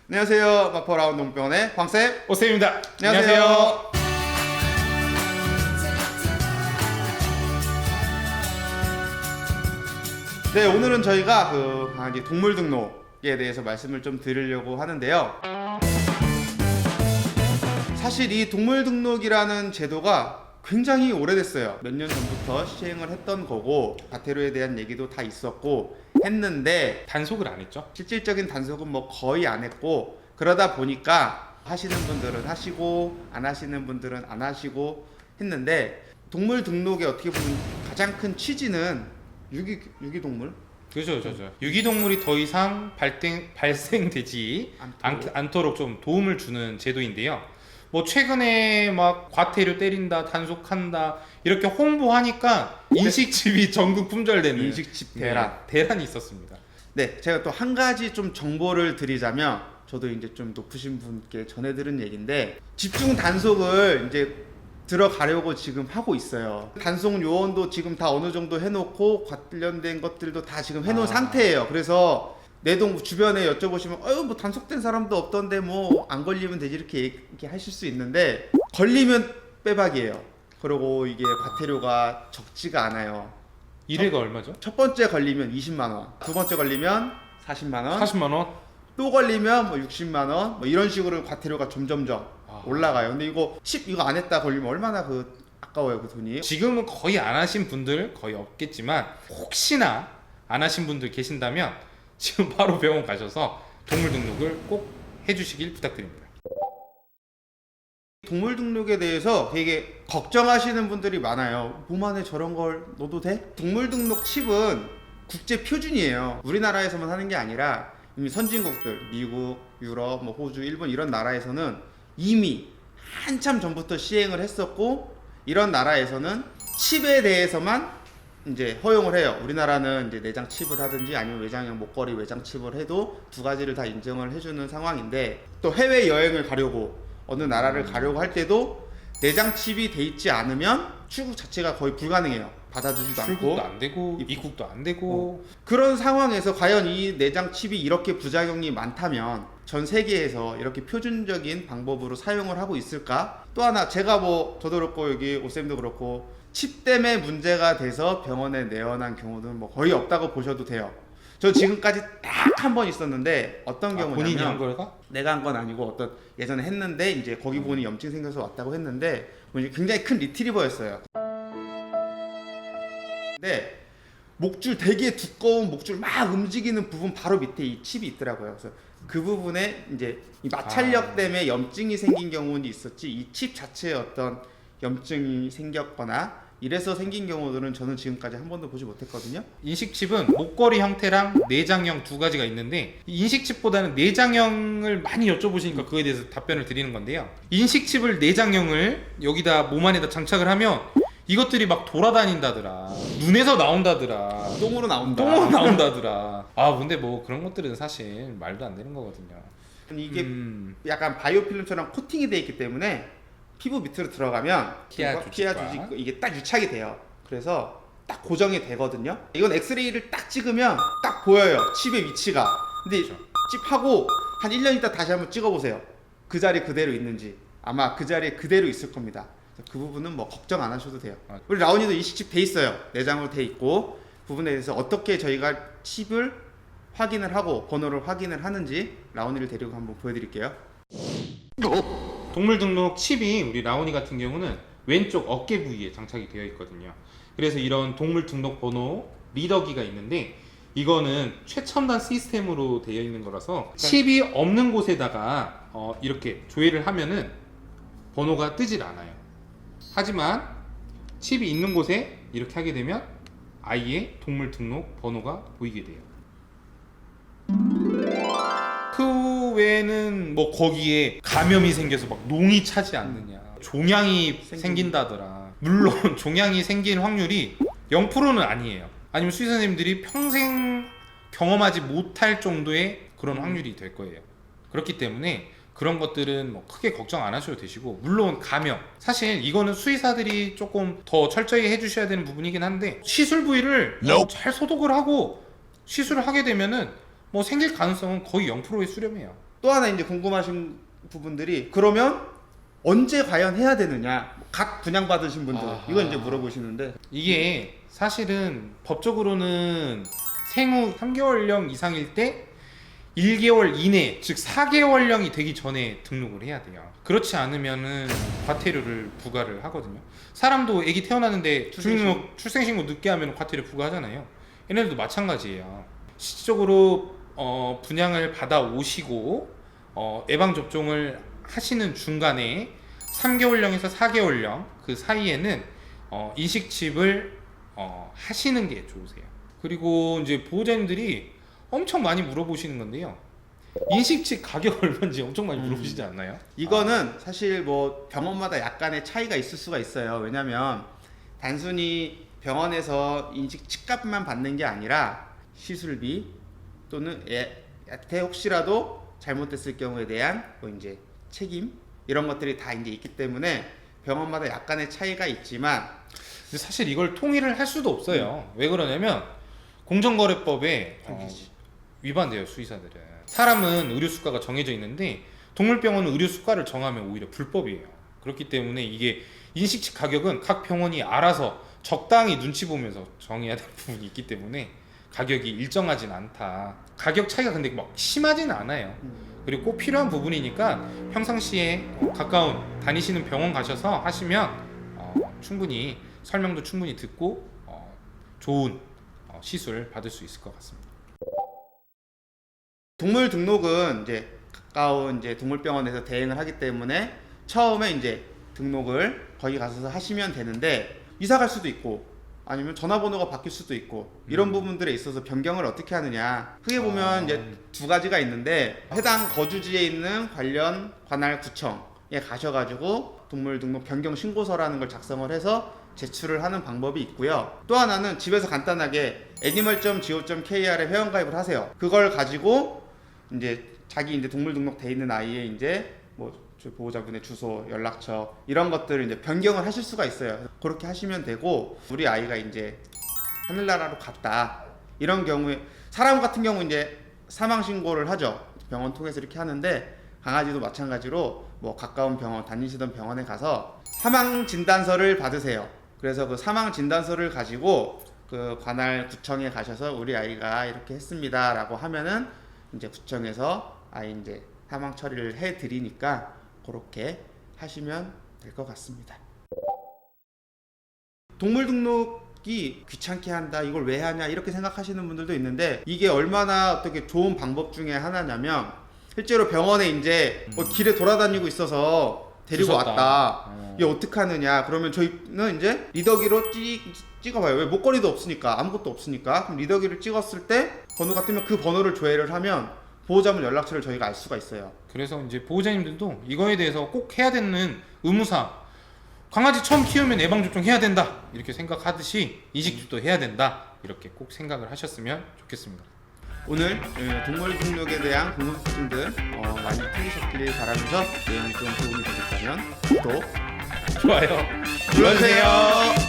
안녕하세요. 마포라운 농병원의 황쌤. 오쌤입니다. 안녕하세요. 네, 오늘은 저희가 강아지 동물 등록에 대해서 말씀을 좀 드리려고 하는데요. 사실 이 동물 등록이라는 제도가 굉장히 오래됐어요. 몇 년 전부터 시행을 했던 거고 과태료에 대한 얘기도 다 있었고 했는데 단속을 안 했죠? 실질적인 단속은 뭐 거의 안 했고, 그러다 보니까 하시는 분들은 하시고 안 하시는 분들은 안 하시고 했는데, 동물 등록의 어떻게 보면 가장 큰 취지는 유기동물 그죠. 유기동물이 더 이상 발생되지 않도록 좀 도움을 주는 제도인데요. 뭐 최근에 막 과태료 때린다, 단속한다 이렇게 홍보하니까 인식집이 전국 품절되는 인식집 대란. 대란이 있었습니다. 네, 제가 또 한 가지 좀 정보를 드리자면, 저도 이제 좀 높으신 분께 전해들은 얘기인데, 집중 단속을 이제 들어가려고 지금 하고 있어요. 단속 요원도 지금 다 어느 정도 해놓고 관련된 것들도 다 지금 해놓은 상태예요. 그래서 내 동 주변에 여쭤보시면 뭐 단속된 사람도 없던데 뭐 안 걸리면 되지 이렇게 하실 수 있는데, 걸리면 빼박이에요. 그리고 이게 과태료가 적지가 않아요. 1회가 얼마죠? 첫 번째 걸리면 20만 원, 두 번째 걸리면 40만 원, 40만 원? 또 걸리면 뭐 60만 원, 뭐 이런 식으로 과태료가 점점점 올라가요. 근데 이거 칩 이거 안 했다 걸리면 얼마나 아까워요, 그 돈이. 지금은 거의 안 하신 분들 거의 없겠지만, 혹시나 안 하신 분들 계신다면 지금 바로 병원 가셔서 동물 등록을 꼭 해주시길 부탁드립니다. 동물 등록에 대해서 되게 걱정하시는 분들이 많아요. 몸 안에 저런 걸 넣어도 돼? 동물 등록 칩은 국제 표준이에요. 우리나라에서만 하는 게 아니라 이미 선진국들, 미국, 유럽, 뭐 호주, 일본 이런 나라에서는 이미 한참 전부터 시행을 했었고, 이런 나라에서는 칩에 대해서만 이제 허용을 해요. 우리나라는 이제 내장 칩을 하든지 아니면 외장형 목걸이 외장 칩을 해도 두 가지를 다 인정을 해주는 상황인데, 또 해외 여행을 가려고 어느 나라를 가려고 할 때도 내장 칩이 돼 있지 않으면 출국 자체가 거의 불가능해요. 받아주지도 않고 출국도 안 되고 입국도 안 되고. 그런 상황에서 과연 이 내장 칩이 이렇게 부작용이 많다면 전 세계에서 이렇게 표준적인 방법으로 사용을 하고 있을까? 또 하나, 제가 뭐 저도 그렇고 여기 오쌤도 그렇고 칩 때문에 문제가 돼서 병원에 내원한 경우는 뭐 거의 없다고 보셔도 돼요. 저 지금까지 딱 한 번 있었는데, 어떤 경우냐면 본인이 한 걸까? 내가 한 건 아니고 어떤 예전에 했는데 이제 거기 보니 염증 생겨서 왔다고 했는데, 굉장히 큰 리트리버였어요. 근데 목줄, 되게 두꺼운 목줄 막 움직이는 부분 바로 밑에 이 칩이 있더라고요. 그래서 그 부분에 이제 이 마찰력 때문에 염증이 생긴 경우는 있었지, 이 칩 자체에 어떤 염증이 생겼거나 이래서 생긴 경우들은 저는 지금까지 한 번도 보지 못했거든요. 인식칩은 목걸이 형태랑 내장형 두 가지가 있는데, 인식칩보다는 내장형을 많이 여쭤보시니까 그거에 대해서 답변을 드리는 건데요. 인식칩을 내장형을 여기다 몸 안에다 장착을 하면 이것들이 막 돌아다닌다더라, 눈에서 나온다더라, 똥으로 나온다. 똥으로 나온다더라. 근데 뭐 그런 것들은 사실 말도 안 되는 거거든요. 이게 약간 바이오필름처럼 코팅이 돼 있기 때문에 피부 밑으로 들어가면 피하 조직 이게 딱 유착이 돼요. 그래서 딱 고정이 되거든요. 이건 엑스레이를 딱 찍으면 딱 보여요, 칩의 위치가. 근데 그렇죠. 칩하고 한 1년 있다 다시 한번 찍어보세요. 그 자리 그대로 있는지. 아마 그 자리에 그대로 있을 겁니다. 그 부분은 뭐 걱정 안 하셔도 돼요. 우리 라온이도 인식칩 돼 있어요. 내장으로 돼 있고, 그 부분에 대해서 어떻게 저희가 칩을 확인을 하고 번호를 확인을 하는지 라온이를 데리고 한번 보여드릴게요. 동물 등록 칩이 우리 라온이 같은 경우는 왼쪽 어깨 부위에 장착이 되어 있거든요. 그래서 이런 동물 등록 번호 리더기가 있는데, 이거는 최첨단 시스템으로 되어 있는 거라서 칩이 없는 곳에다가 이렇게 조회를 하면은 번호가 뜨질 않아요. 하지만 칩이 있는 곳에 이렇게 하게 되면 아이의 동물 등록 번호가 보이게 돼요. 그 외에는 뭐 거기에 감염이 생겨서 막 농이 차지 않느냐, 종양이 생긴다더라. 물론 종양이 생길 확률이 0%는 아니에요. 아니면 수의사 선생님들이 평생 경험하지 못할 정도의 그런 확률이 될 거예요. 그렇기 때문에 그런 것들은 뭐 크게 걱정 안 하셔도 되시고, 물론 감염, 사실 이거는 수의사들이 조금 더 철저히 해주셔야 되는 부분이긴 한데, 시술 부위를 잘 소독을 하고 시술을 하게 되면은 뭐 생길 가능성은 거의 0%의 수렴이에요. 또 하나 이제 궁금하신 부분들이 그러면 언제 과연 해야 되느냐, 각 분양받으신 분들 이건 이제 물어보시는데, 이게 사실은 법적으로는 생후 3개월령 이상일 때 1개월 이내, 즉 4개월령이 되기 전에 등록을 해야 돼요. 그렇지 않으면은 과태료를 부과를 하거든요. 사람도 아기 태어났는데 출생신고 늦게 하면 과태료 부과하잖아요. 얘네들도 마찬가지예요. 실질적으로 분양을 받아 오시고 예방접종을 하시는 중간에 3개월령에서 4개월령 그 사이에는 인식칩을 하시는 게 좋으세요. 그리고 이제 보호자님들이 엄청 많이 물어보시는 건데요. 인식칩 가격 얼마인지 엄청 많이 물어보시지 않나요? 이거는 사실 뭐 병원마다 약간의 차이가 있을 수가 있어요. 왜냐면 단순히 병원에서 인식칩값만 받는 게 아니라 시술비 또는 여태 혹시라도 잘못됐을 경우에 대한 뭐 이제 책임 이런 것들이 다 이제 있기 때문에 병원마다 약간의 차이가 있지만, 근데 사실 이걸 통일을 할 수도 없어요. 왜 그러냐면 공정거래법에 위반돼요. 수의사들은. 사람은 의료 수가가 정해져 있는데 동물병원은 의료 수가를 정하면 오히려 불법이에요. 그렇기 때문에 이게 인식칩 가격은 각 병원이 알아서 적당히 눈치 보면서 정해야 될 부분이 있기 때문에 가격이 일정하진 않다. 가격 차이가 근데 막 심하지는 않아요. 그리고 꼭 필요한 부분이니까 평상시에 가까운 다니시는 병원 가셔서 하시면 충분히 설명도 충분히 듣고 좋은 시술 받을 수 있을 것 같습니다. 동물 등록은 이제 가까운 이제 동물병원에서 대행을 하기 때문에 처음에 이제 등록을 거기 가서 하시면 되는데, 이사 갈 수도 있고 아니면 전화번호가 바뀔 수도 있고 이런 부분들에 있어서 변경을 어떻게 하느냐, 크게 보면 이제 두 가지가 있는데, 해당 거주지에 있는 관할 구청에 가셔가지고 동물 등록 변경 신고서라는 걸 작성을 해서 제출을 하는 방법이 있고요. 또 하나는 집에서 간단하게 animal.go.kr에 회원가입을 하세요. 그걸 가지고 이제 자기 이제 동물 등록돼 있는 아이의 이제 뭐 보호자분의 주소, 연락처 이런 것들을 이제 변경을 하실 수가 있어요. 그렇게 하시면 되고, 우리 아이가 이제 하늘나라로 갔다 이런 경우에, 사람 같은 경우 이제 사망 신고를 하죠. 병원 통해서 이렇게 하는데, 강아지도 마찬가지로 뭐 가까운 병원, 다니시던 병원에 가서 사망 진단서를 받으세요. 그래서 그 사망 진단서를 가지고 그 관할 구청에 가셔서 우리 아이가 이렇게 했습니다라고 하면은 이제 구청에서 아이 이제 사망 처리를 해 드리니까 그렇게 하시면 될 것 같습니다. 동물 등록이 귀찮게 한다, 이걸 왜 하냐 이렇게 생각하시는 분들도 있는데, 이게 얼마나 어떻게 좋은 방법 중에 하나냐면, 실제로 병원에 이제 길에 돌아다니고 있어서 데리고 주웠다. 왔다. 이게 어떻게 하느냐? 그러면 저희는 이제 리더기로 찍어봐요. 왜? 목걸이도 없으니까, 아무것도 없으니까. 그럼 리더기를 찍었을 때 번호가 뜨면 그 번호를 조회를 하면 보호자분 연락처를 저희가 알 수가 있어요. 그래서 이제 보호자님들도 이거에 대해서 꼭 해야 되는 의무사항, 강아지 처음 키우면 예방접종 해야 된다 이렇게 생각하듯이 인식도 해야 된다 이렇게 꼭 생각을 하셨으면 좋겠습니다. 오늘 동물 등록에 대한 궁금증들 많이 풀리셨길 바라면서 내용이 좀 도움이 되셨다면 구독, 좋아요 눌러주세요.